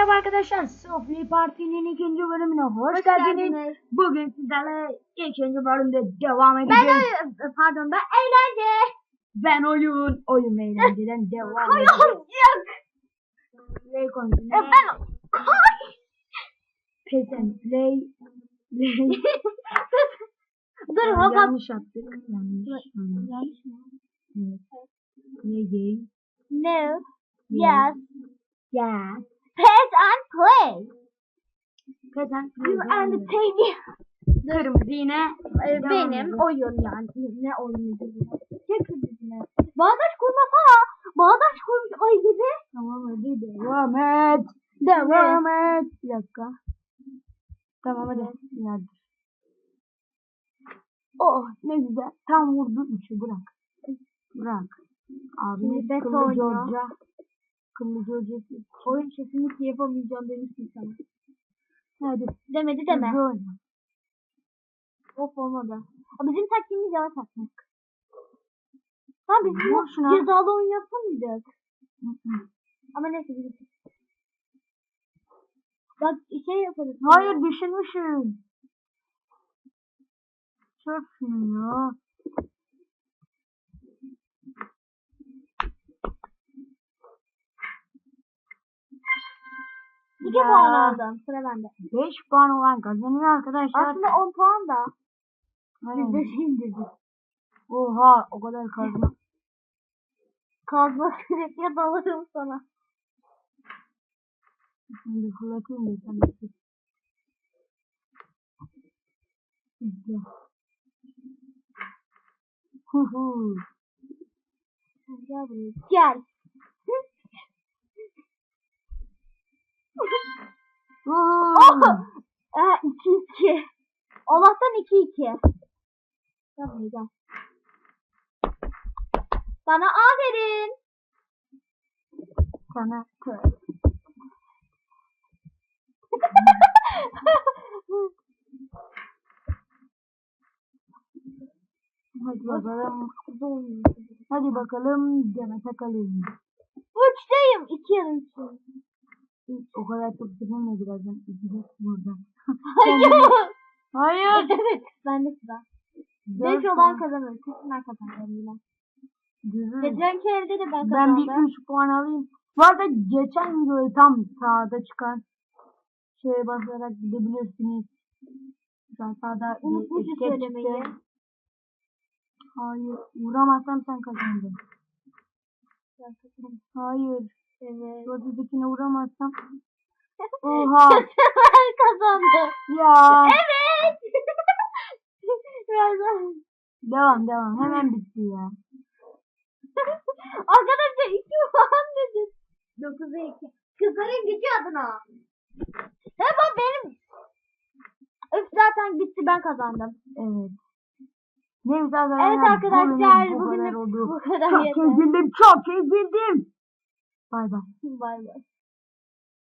Merhaba arkadaşlar, Sofli Parti'nin ikinci bölümüne hoş geldiniz. Bugün sizlerle ikinci bölümde devam edeceğiz. Ben eğlence. Ben oyun ve eğlenceden devam Hayır edeceğiz. yok. Play continue. Ben Pesen play. Dur hava. Yanlış yaptık. Yanlış mı? Evet. Play game. No. Yes. Yeah. Press and play. Pesen You play. and the baby. Kırmızı yine Benim oyun yani. Ne oyunu gibi. Ne kırmızı. Bağdaş kurmasana. Bağdaş kurmuş ay gibi. Tamam hadi devam et. Devam et. Bir dakika. Tamam hadi. Nerede? Oh ne güzel. Tam vurdu üçü bırak. Bırak. Abi Bet kıllı oynuyor. Georgia. Kıllı Georgia. Oyun kesinlikle yapamayacağım demiştim sana. Hadi. Demedi deme. Hızlı oyna. Of olmadı. Bizim taktiğimiz yavaş atmak. Tamam biz Vur bunu şuna. cezalı oyun yapamayacağız. Ama neyse biz. Bak şey yaparız. Hayır düşünmüşüm. Çöp şunu ya. İki puan aldım. Sıra bende. 5 puan olan kazanıyor arkadaşlar. Aslında 10 puan da. Aynen. Biz de şey indirdik. Oha o kadar kazma. Kazma sürekli dalarım sana. Şimdi fırlatayım da sen de. İzle. Huhu. Gel buraya. Gel. Huhu. 2-2. Allah'tan 2-2. Gel buraya gel. Bana aferin. Sana kır. Hadi bakalım. Hadi bakalım Demet Akalın. Uçtayım. 2 yarımsın. O kadar çok sıkılma birazdan. İzle buradan. Hayır. Hayır. Evet. Bende sıra. 5 olan kazanır. Kesin ben kazanırım yine. Güzel. Geçenki evde de ben Ben bir kazandım. 3 puan alayım. Bu arada geçen videoyu tam sağda çıkan şeye basarak gidebilirsiniz. Sen sağda Unutmuşum etiket söylemeyi. çıktı. Hayır. Vuramazsam sen kazandın. Hayır. Evet. Rozdakine vuramazsam. Oha. Ben kazandım. Ya. Evet. Birazdan. Devam. Hemen bitti ya. Arkadaşlar 2 puan dedim. 9'a 2. Kızların gücü adına. Hemen benim. Öf zaten bitti ben kazandım. Evet. Neyse Evet arkadaşlar bugün bu kadar oldu. bu kadar Çok yeter. ezildim. Çok ezildim. Bay bay. Bay bay.